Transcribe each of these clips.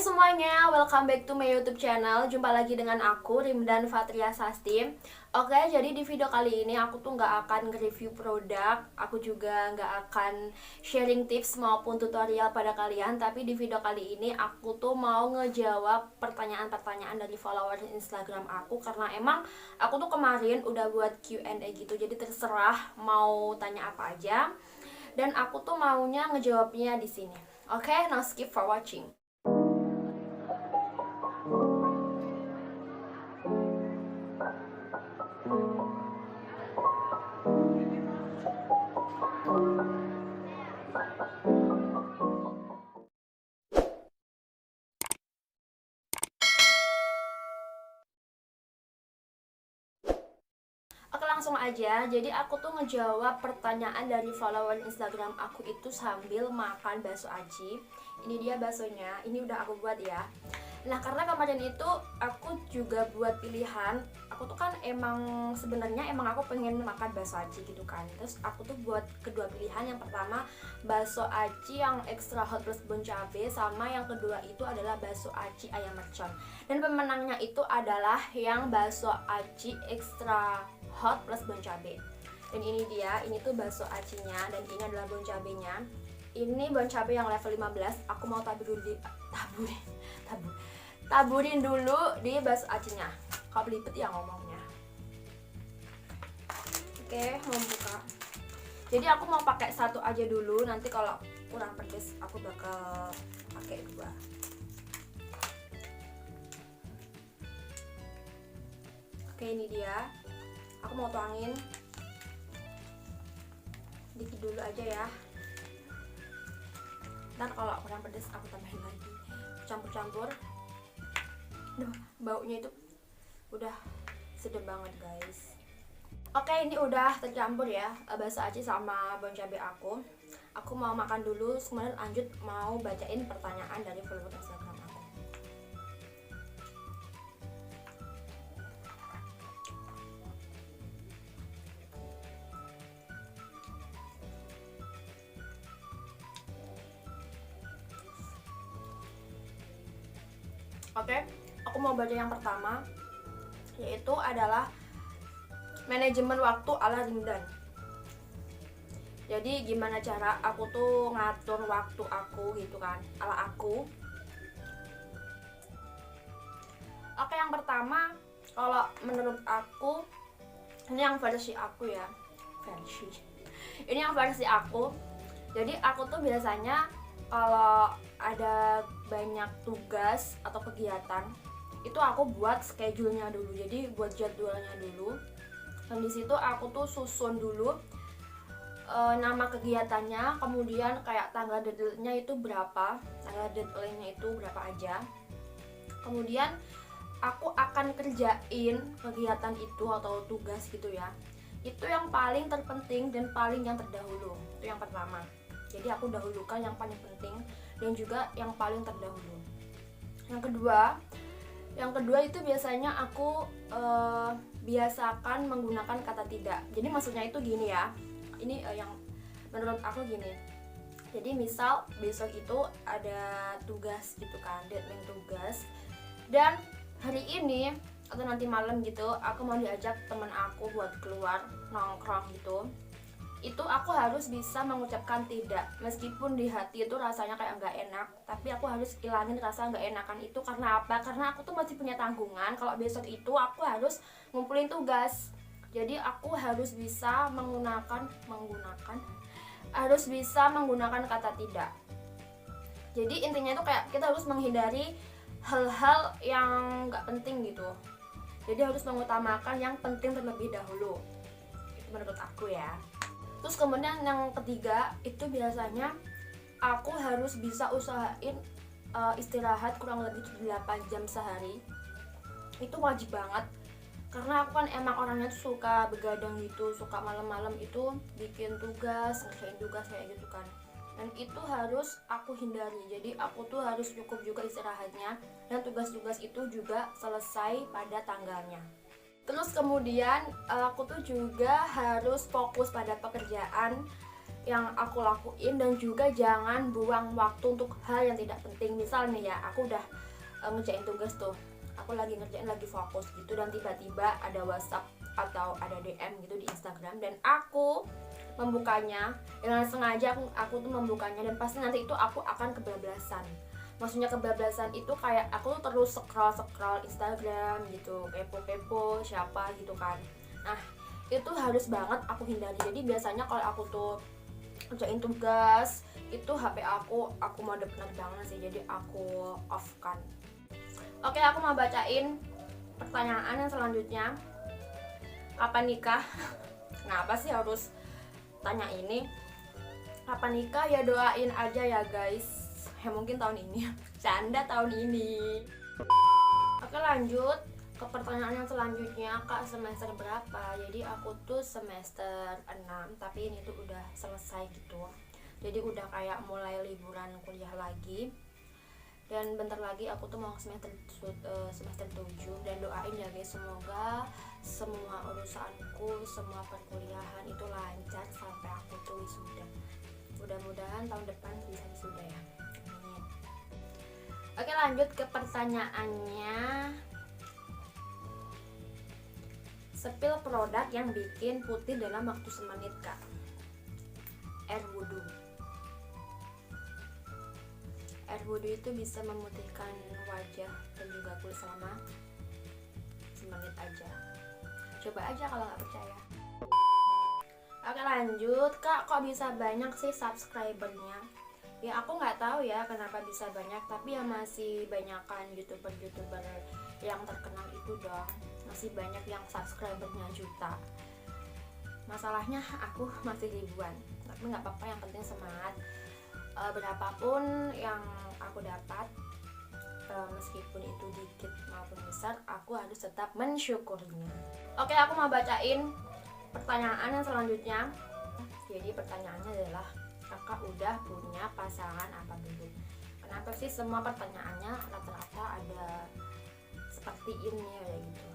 semuanya, welcome back to my YouTube channel. Jumpa lagi dengan aku, Rimdan Fatria Sasti. Oke, jadi di video kali ini aku tuh nggak akan nge-review produk. Aku juga nggak akan sharing tips maupun tutorial pada kalian. Tapi di video kali ini aku tuh mau ngejawab pertanyaan-pertanyaan dari followers Instagram aku. Karena emang aku tuh kemarin udah buat Q&A gitu. Jadi terserah mau tanya apa aja. Dan aku tuh maunya ngejawabnya di sini. Oke, now skip for watching. Oke, langsung aja. Jadi aku tuh ngejawab pertanyaan dari follower Instagram aku itu sambil makan bakso aci. Ini dia baksonya. Ini udah aku buat ya. Nah, karena kemarin itu aku juga buat pilihan. Aku tuh kan sebenarnya aku pengen makan bakso aci gitu kan. Terus aku tuh buat kedua pilihan. Yang pertama bakso aci yang extra hot plus bon cabe, sama yang kedua itu adalah bakso aci ayam mercon. Dan pemenangnya itu adalah yang bakso aci extra hot plus bon cabe. Dan ini dia, ini tuh bakso acinya dan ini adalah bon cabenya. Ini bon cabe yang level 15. Aku mau taburin dulu di bakso acinya. Kok belibet ya ngomongnya. Oke, mau buka. Jadi aku mau pakai satu aja dulu, nanti kalau kurang pedes aku bakal pakai dua. Oke, ini dia. Aku mau tuangin dikit dulu aja ya. Ntar kalau kurang pedes aku tambahin lagi. Campur-campur. Duh, baunya itu udah sedap banget guys. Oke, ini udah tercampur ya bakso aci sama bon cabe aku. Aku mau makan dulu, kemudian lanjut mau bacain pertanyaan dari follower Instagram aku. Oke, aku mau baca yang pertama, yaitu adalah manajemen waktu ala Rimdan. Jadi gimana cara aku tuh ngatur waktu aku gitu kan, ala aku. Oke, yang pertama, kalau menurut aku, ini yang versi aku ya, ini yang versi aku. Jadi aku tuh biasanya kalau ada banyak tugas atau kegiatan itu aku buat schedule-nya dulu. Jadi buat jadwalnya dulu. Dan di situ aku tuh susun dulu nama kegiatannya, kemudian kayak tanggal deadline-nya itu berapa, tanggal deadline-nya itu berapa aja. Kemudian aku akan kerjain kegiatan itu atau tugas gitu ya. Itu yang paling terpenting dan paling yang terdahulu. Itu yang pertama. Jadi aku dahulukan yang paling penting dan juga yang paling terdahulu. Yang kedua itu biasanya aku biasakan menggunakan kata tidak. Jadi maksudnya itu gini ya. Ini yang menurut aku gini. Jadi misal besok itu ada tugas gitu kan, deadline tugas. Dan hari ini atau nanti malam gitu aku mau diajak teman aku buat keluar nongkrong gitu. Itu aku harus bisa mengucapkan tidak, meskipun di hati itu rasanya kayak nggak enak, tapi aku harus ilangin rasa nggak enakan itu. Karena apa? Karena aku tuh masih punya tanggungan kalau besok itu aku harus ngumpulin tugas. Jadi aku harus bisa menggunakan kata tidak. Jadi intinya itu kayak kita harus menghindari hal-hal yang nggak penting gitu. Jadi harus mengutamakan yang penting terlebih dahulu. Itu menurut aku ya. Terus kemudian yang ketiga itu biasanya aku harus bisa usahain istirahat kurang lebih 8 jam sehari. Itu wajib banget. Karena aku kan emang orangnya tuh suka begadang gitu, suka malam-malam itu bikin tugas, ngerjain tugas kayak gitu kan. Dan itu harus aku hindari. Jadi aku tuh harus cukup juga istirahatnya, dan tugas-tugas itu juga selesai pada tanggalnya. Terus kemudian aku tuh juga harus fokus pada pekerjaan yang aku lakuin, dan juga jangan buang waktu untuk hal yang tidak penting. Misal nih ya, aku udah ngerjain tugas tuh, aku lagi ngerjain, lagi fokus gitu, dan tiba-tiba ada WhatsApp atau ada DM gitu di Instagram, dan aku membukanya dengan sengaja. Aku tuh membukanya, dan pasti nanti itu aku akan kebablasan. Maksudnya kebablasan itu kayak aku tuh terus scroll Instagram gitu, kepo-kepo siapa gitu kan. Nah, itu harus banget aku hindari. Jadi biasanya kalau aku tuh kerjain tugas itu HP aku mode penerbangan sih, jadi aku off kan. Oke, aku mau bacain pertanyaan yang selanjutnya. Kapan nikah? Kenapa sih harus tanya ini? Kapan nikah? Ya doain aja ya guys, ya mungkin tahun ini. Canda, tahun ini. Oke, lanjut ke pertanyaan yang selanjutnya. Kak, semester berapa? Jadi aku tuh semester 6, tapi ini tuh udah selesai gitu. Jadi udah kayak mulai liburan kuliah lagi. Dan bentar lagi aku tuh mau semester 7. Dan doain ya guys, semoga semua urusanku, semua perkuliahan itu lancar sampai aku tuh wisuda. Mudah-mudahan tahun depan bisa wisuda ya. Amin. Oke, lanjut ke pertanyaannya. Sepil produk yang bikin putih dalam waktu semenit, Kak. Air wudhu. Air wudhu itu bisa memutihkan wajah dan juga kulit selama semenit aja. Coba aja kalau nggak percaya. Oke, lanjut. Kak, kok bisa banyak sih subscribernya? Ya aku nggak tahu ya kenapa bisa banyak, tapi ya masih banyakan youtuber yang terkenal itu dong. Masih banyak yang subscribernya juta. Masalahnya aku masih ribuan, tapi nggak apa-apa, yang penting semangat. Berapapun yang aku dapat, meskipun itu dikit maupun besar, aku harus tetap mensyukurinya. Oke, aku mau bacain pertanyaan yang selanjutnya. Jadi pertanyaannya adalah, kakak udah punya pasangan apa belum? Kenapa sih semua pertanyaannya rata-rata ada seperti ini ya gitu?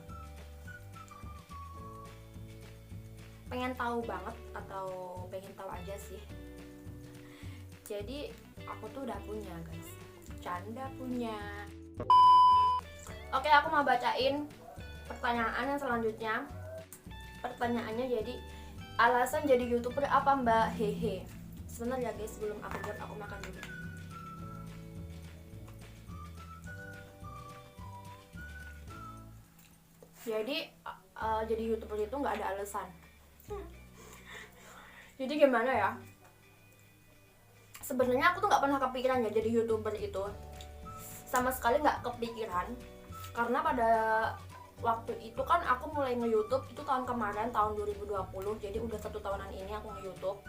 Pengen tahu banget atau pengen tahu aja sih? Jadi aku tuh udah punya guys, canda punya. Oke, aku mau bacain pertanyaan yang selanjutnya. Pertanyaannya jadi, alasan jadi YouTuber apa mbak? Hehe. Sebentar ya guys, sebelum aku jawab, aku makan dulu. Jadi jadi YouTuber itu nggak ada alasan. Jadi gimana ya? Sebenarnya aku tuh nggak pernah kepikiran ya jadi YouTuber itu, sama sekali nggak kepikiran. Karena pada waktu itu kan aku mulai nge-YouTube itu tahun kemarin, tahun 2020. Jadi udah 1 tahunan ini aku nge-YouTube.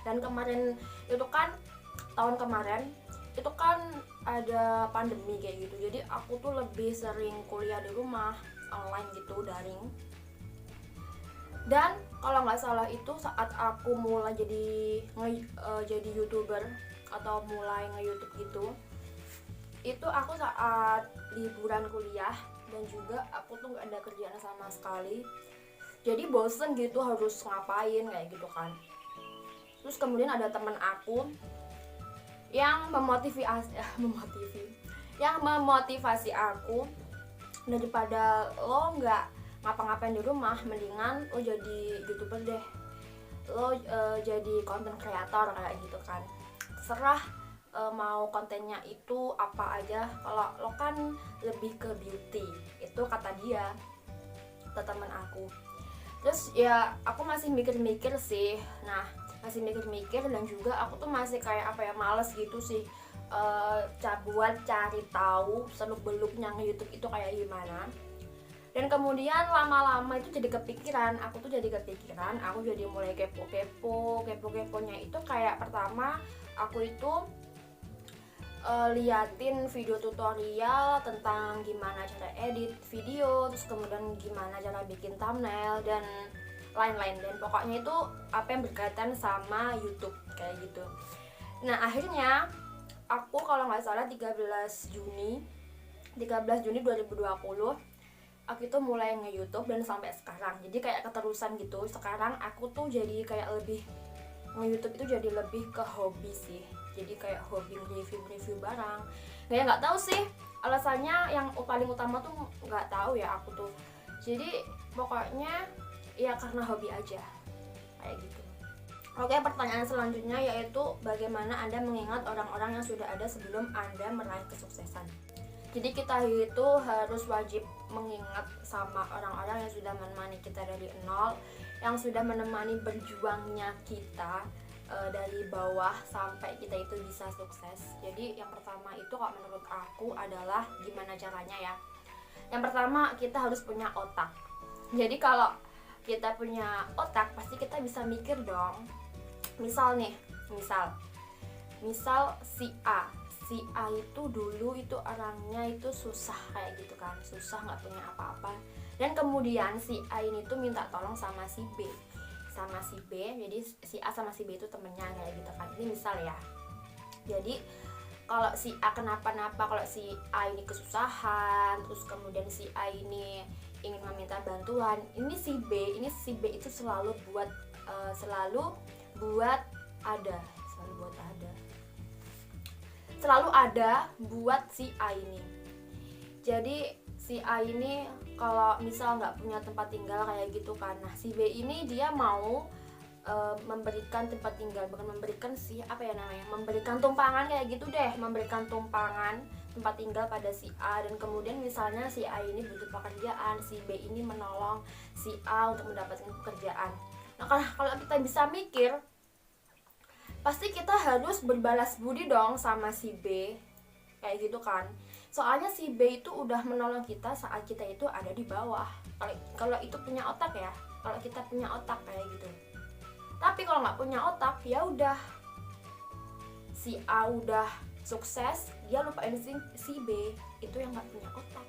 Dan kemarin itu kan, tahun kemarin itu kan ada pandemi kayak gitu. Jadi aku tuh lebih sering kuliah di rumah, online gitu, daring. Dan kalau nggak salah itu saat aku mulai jadi YouTuber atau mulai nge-YouTube gitu, itu aku saat liburan kuliah, dan juga aku tuh nggak ada kerjaan sama sekali. Jadi bosen gitu harus ngapain kayak gitu kan. Terus kemudian ada temen aku yang memotivasi aku, daripada lo nggak ngapa-ngapain di rumah, mendingan lo jadi YouTuber deh, lo jadi content creator kayak gitu kan. Terserah mau kontennya itu apa aja, kalau lo kan lebih ke beauty, itu kata dia, kata temen aku. Terus ya aku masih mikir-mikir sih. Nah, masih mikir-mikir, dan juga aku tuh masih kayak apa ya, males gitu sih buat cari tahu seluk-beluknya nge-YouTube itu kayak gimana. Dan kemudian lama-lama itu jadi kepikiran, aku jadi mulai kepo-keponya itu kayak, pertama aku itu liatin video tutorial tentang gimana cara edit video, terus kemudian gimana cara bikin thumbnail dan lain-lain, dan pokoknya itu apa yang berkaitan sama YouTube kayak gitu. Nah, akhirnya aku kalau nggak salah 13 Juni 2020 aku itu mulai nge-YouTube, dan sampai sekarang jadi kayak keterusan gitu. Sekarang aku tuh jadi kayak lebih nge-YouTube itu jadi lebih ke hobi sih. Jadi kayak hobi review barang. Kayak nggak tahu sih alasannya, yang paling utama tuh nggak tahu ya aku tuh. Jadi pokoknya ya karena hobi aja kayak gitu. Oke, pertanyaan selanjutnya yaitu bagaimana Anda mengingat orang-orang yang sudah ada sebelum Anda meraih kesuksesan. Jadi kita itu harus wajib mengingat sama orang-orang yang sudah menemani kita dari nol, yang sudah menemani berjuangnya kita dari bawah sampai kita itu bisa sukses. Jadi yang pertama itu kalau menurut aku adalah gimana caranya ya. Yang pertama kita harus punya otak. Jadi kalau kita punya otak pasti kita bisa mikir dong. Misal nih, misal si A itu dulu itu orangnya itu susah kayak gitu kan, susah nggak punya apa-apa, dan kemudian si A ini tuh minta tolong sama si B, jadi si A sama si B itu temennya kayak gitu kan. Ini misal ya. Jadi kalau si A kenapa-napa, kalau si A ini kesusahan, terus kemudian si A ini ingin meminta bantuan, ini si B itu selalu ada buat si A ini. Jadi si A ini kalau misal nggak punya tempat tinggal kayak gitu kan, nah si B ini dia mau memberikan tempat tinggal, bukan memberikan memberikan tumpangan kayak gitu deh, memberikan tumpangan tempat tinggal pada si A. Dan kemudian misalnya si A ini butuh pekerjaan, si B ini menolong si A untuk mendapatkan pekerjaan. Nah kalau kita bisa mikir, pasti kita harus berbalas budi dong sama si B kayak gitu kan. Soalnya si B itu udah menolong kita saat kita itu ada di bawah. Kalau itu punya otak ya, kalau kita punya otak kayak gitu. Tapi kalau nggak punya otak, ya udah, si A udah sukses, dia lupain si B itu yang nggak punya otak.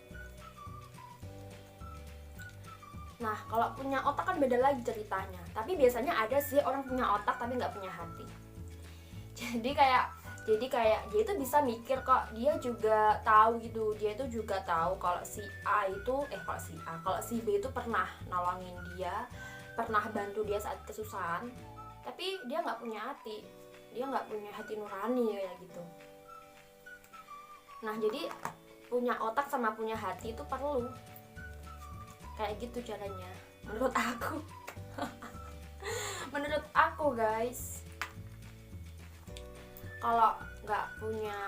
Nah kalau punya otak kan beda lagi ceritanya. Tapi biasanya ada sih orang punya otak tapi nggak punya hati. Jadi kayak dia itu bisa mikir kok, dia juga tahu gitu, dia itu juga tahu kalau si B itu pernah nolongin dia, pernah bantu dia saat kesusahan, tapi dia nggak punya hati, dia nggak punya hati nurani kayak gitu. Nah jadi punya otak sama punya hati itu perlu, kayak gitu caranya menurut aku. Menurut aku guys, kalau nggak punya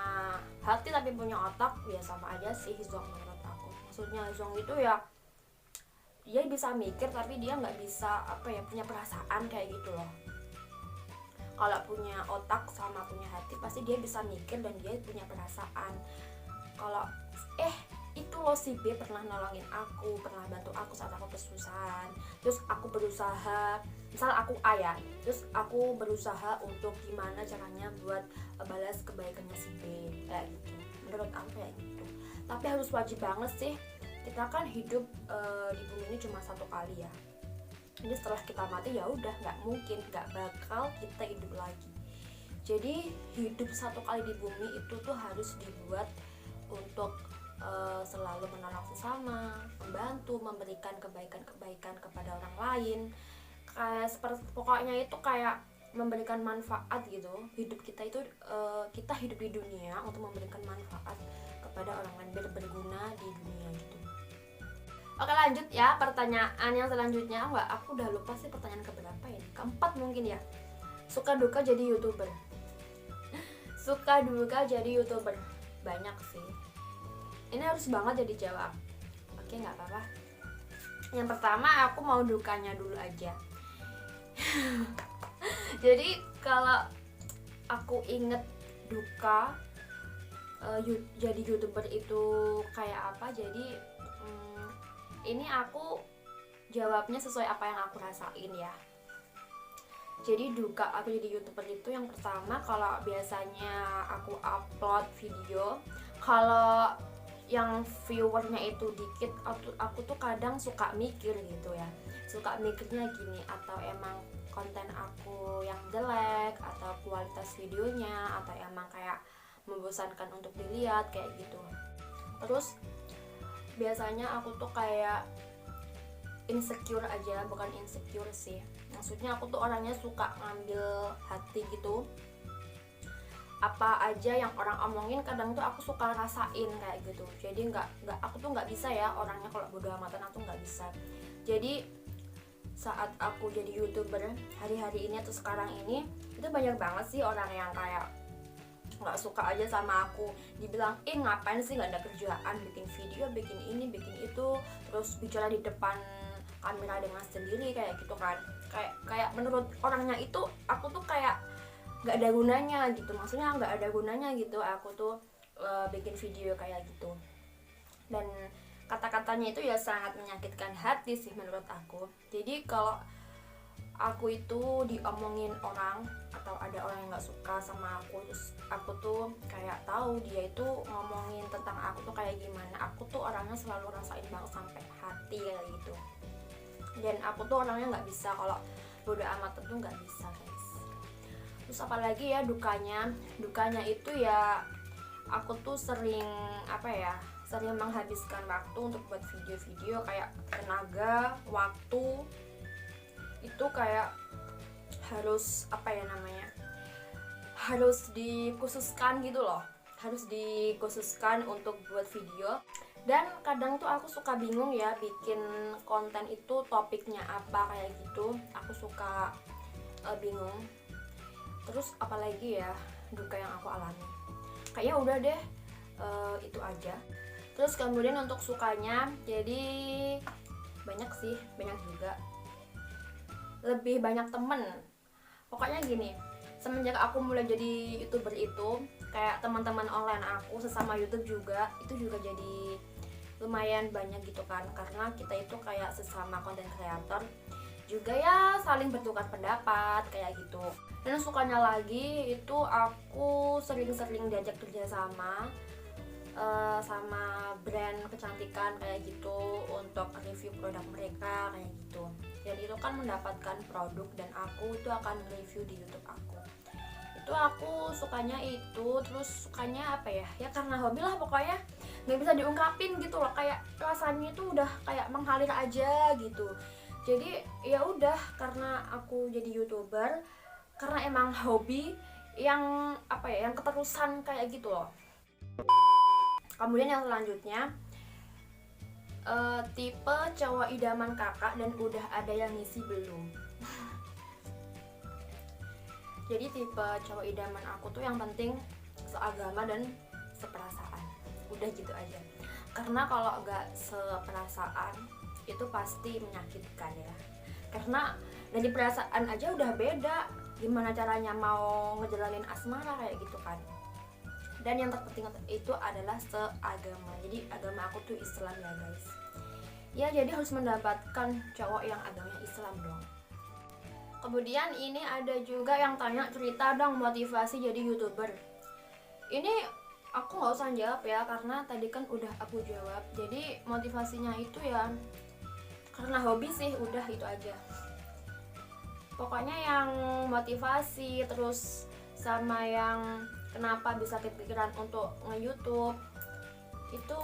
hati tapi punya otak ya sama aja sih zong menurut aku. Maksudnya zong itu ya dia bisa mikir tapi dia nggak bisa punya perasaan kayak gitu loh. Kalau punya otak sama punya hati pasti dia bisa mikir dan dia punya perasaan. Kalau itu loh si B pernah nolongin aku, pernah bantu aku saat aku kesusahan, terus aku berusaha, misal aku A ya, terus aku berusaha untuk gimana caranya buat balas kebaikannya si B kayak gitu. Menurut aku kayak gitu. Tapi harus wajib banget sih, kita kan hidup di bumi ini cuma satu kali ya. Jadi setelah kita mati ya udah, nggak mungkin, nggak bakal kita hidup lagi. Jadi hidup satu kali di bumi itu tuh harus dibuat untuk selalu menolong sesama, membantu, memberikan kebaikan-kebaikan kepada orang lain. Pokoknya itu kayak memberikan manfaat gitu. Hidup kita itu kita hidup di dunia untuk memberikan manfaat kepada orang lain, biar berguna di dunia gitu. Oke lanjut ya, pertanyaan yang selanjutnya. Aku udah lupa sih pertanyaan keberapa ya, keempat mungkin ya. Suka duka jadi YouTuber. Suka duka jadi YouTuber banyak sih. Ini harus banget jadi jawab. Oke, nggak apa-apa. Yang pertama aku mau dukanya dulu aja. Jadi kalau aku inget duka jadi YouTuber itu kayak apa, jadi ini aku jawabnya sesuai apa yang aku rasain ya. Jadi duka aku jadi YouTuber itu yang pertama, kalau biasanya aku upload video, kalau yang viewernya itu dikit, aku tuh kadang suka mikir gitu ya, suka mikirnya gini, atau emang konten aku yang jelek, atau kualitas videonya, atau emang kayak membosankan untuk dilihat kayak gitu. Terus biasanya aku tuh kayak insecure aja, bukan insecure sih, Maksudnya aku tuh orangnya suka ngambil hati gitu, apa aja yang orang omongin kadang tuh aku suka rasain kayak gitu. Jadi nggak aku tuh nggak bisa ya orangnya kalau bodo amatan, aku nggak bisa. Jadi saat aku jadi YouTuber hari-hari ini atau sekarang ini, itu banyak banget sih orang yang kayak nggak suka aja sama aku, dibilang ngapain sih, nggak ada kerjaan, bikin video, bikin ini bikin itu, terus bicara di depan kamera dengan sendiri kayak gitu kan. Kayak menurut orangnya itu aku tuh kayak nggak ada gunanya gitu, maksudnya nggak ada gunanya gitu aku tuh bikin video kayak gitu. Dan kata-katanya itu ya sangat menyakitkan hati sih menurut aku. Jadi kalau aku itu diomongin orang atau ada orang yang nggak suka sama aku, terus aku tuh kayak tahu dia itu ngomongin tentang aku tuh kayak gimana, aku tuh orangnya selalu rasain banget sampai hati kayak gitu. Dan aku tuh orangnya nggak bisa kalau bodo amat tuh nggak bisa guys. Terus apalagi ya dukanya itu ya aku tuh sering menghabiskan waktu untuk buat video-video, kayak tenaga, waktu itu kayak harus harus dikhususkan gitu loh, harus dikhususkan untuk buat video. Dan kadang tuh aku suka bingung ya bikin konten itu topiknya apa kayak gitu, aku suka bingung. Terus apalagi ya duka yang aku alami, kayaknya udah deh itu aja. Terus kemudian untuk sukanya, jadi banyak juga, lebih banyak temen. Pokoknya gini, semenjak aku mulai jadi YouTuber itu, kayak teman-teman online aku sesama YouTube juga, itu juga jadi lumayan banyak gitu kan, karena kita itu kayak sesama content creator juga ya, saling bertukar pendapat kayak gitu. Dan sukanya lagi itu aku sering-sering diajak kerja sama brand kecantikan kayak gitu untuk review produk mereka kayak gitu. Dan itu kan mendapatkan produk dan aku itu akan review di YouTube aku. Itu aku sukanya itu. Terus sukanya apa ya? Ya karena hobi lah pokoknya, nggak bisa diungkapin gitu loh, kayak rasanya itu udah kayak mengalir aja gitu. Jadi ya udah, karena aku jadi YouTuber karena emang hobi yang yang keterusan kayak gitu loh. Kemudian yang selanjutnya, tipe cowok idaman kakak dan udah ada yang ngisi belum? Jadi tipe cowok idaman aku tuh yang penting seagama dan seperasaan, udah gitu aja. Karena kalau nggak seperasaan itu pasti menyakitkan ya, karena dari perasaan aja udah beda, gimana caranya mau ngejalanin asmara kayak gitu kan. Dan yang terpenting itu adalah seagama. Jadi agama aku tuh Islam ya guys. Ya jadi harus mendapatkan cowok yang agamanya Islam dong. Kemudian ini ada juga yang tanya, cerita dong motivasi jadi YouTuber. Ini aku nggak usah jawab ya, karena tadi kan udah aku jawab. Jadi motivasinya itu ya karena hobi sih, udah itu aja. Pokoknya yang motivasi terus sama yang kenapa bisa kepikiran untuk nge-YouTube itu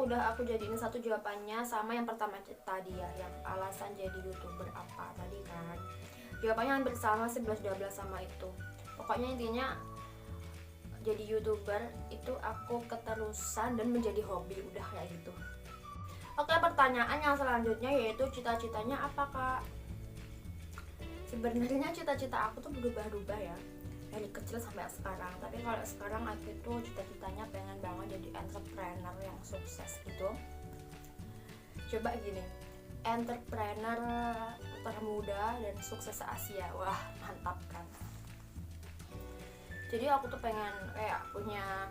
udah aku jadiin satu jawabannya sama yang pertama tadi ya, yang alasan jadi YouTuber apa tadi kan. Jawabannya hampir sama, 11-12 sama itu. Pokoknya intinya jadi YouTuber itu aku keterusan dan menjadi hobi, udah kayak gitu. Oke, pertanyaan yang selanjutnya yaitu cita-citanya apa kak? Sebenarnya cita-cita aku tuh berubah-ubah ya dari kecil sampai sekarang. Tapi kalau sekarang aku itu cita-citanya pengen banget jadi entrepreneur yang sukses gitu. Coba gini, entrepreneur termuda dan sukses Asia, wah mantap kan. Jadi aku tuh pengen kayak punya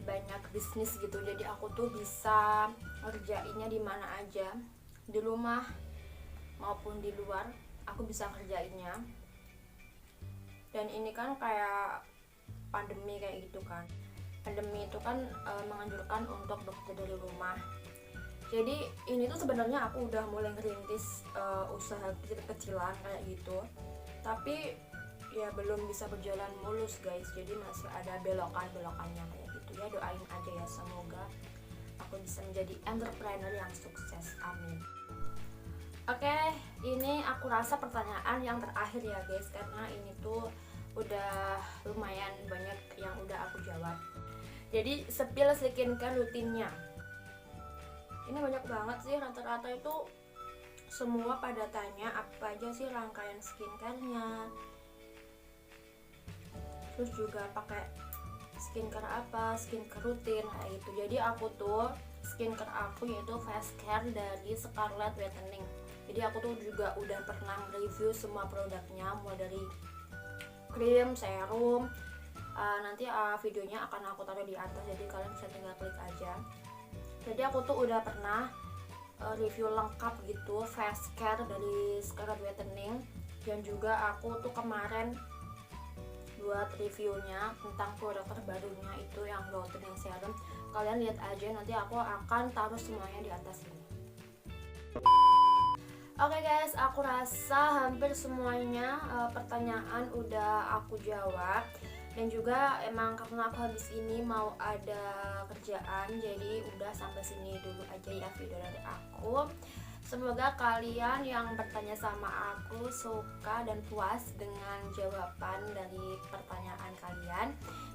banyak bisnis gitu, jadi aku tuh bisa ngerjainnya di mana aja, di rumah maupun di luar aku bisa ngerjainnya. Dan ini kan kayak pandemi kayak gitu kan, pandemi itu kan menganjurkan untuk bekerja dari rumah. Jadi ini tuh sebenarnya aku udah mulai ngerintis usaha kecil-kecilan kayak gitu, tapi ya belum bisa berjalan mulus guys, jadi masih ada belokan-belokannya kayak gitu ya. Doain aja ya, semoga aku bisa menjadi entrepreneur yang sukses, amin. Oke, ini aku rasa pertanyaan yang terakhir ya guys, karena ini tuh udah lumayan banyak yang udah aku jawab. Jadi spill skincare rutinnya. Ini banyak banget sih, rata-rata itu semua pada tanya apa aja sih rangkaian skincare-nya. Terus juga pakai skincare apa, skincare rutin kayak gitu. Jadi aku tuh skincare aku yaitu face care dari Scarlett Whitening. Jadi aku tuh juga udah pernah review semua produknya, mulai dari krim, serum. Nanti videonya akan aku taruh di atas, jadi kalian bisa tinggal klik aja. Jadi aku tuh udah pernah review lengkap gitu face care dari Scarlett Whitening, dan juga aku tuh kemarin buat reviewnya tentang produk terbarunya itu yang Whitening Serum. Kalian lihat aja, nanti aku akan taruh semuanya di atas ini. Oke guys, aku rasa hampir semuanya pertanyaan udah aku jawab. Dan juga emang karena aku habis ini mau ada kerjaan, jadi udah sampai sini dulu aja ya video dari aku. Semoga kalian yang bertanya sama aku suka dan puas dengan jawaban dari pertanyaan kalian.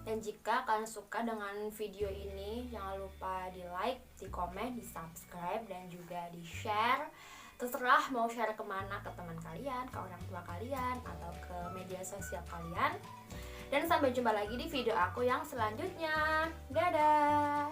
Dan jika kalian suka dengan video ini, jangan lupa di like, di komen, di subscribe, dan juga di share. Terserah mau share kemana, ke teman kalian, ke orang tua kalian, atau ke media sosial kalian. Dan sampai jumpa lagi di video aku yang selanjutnya. Dadah!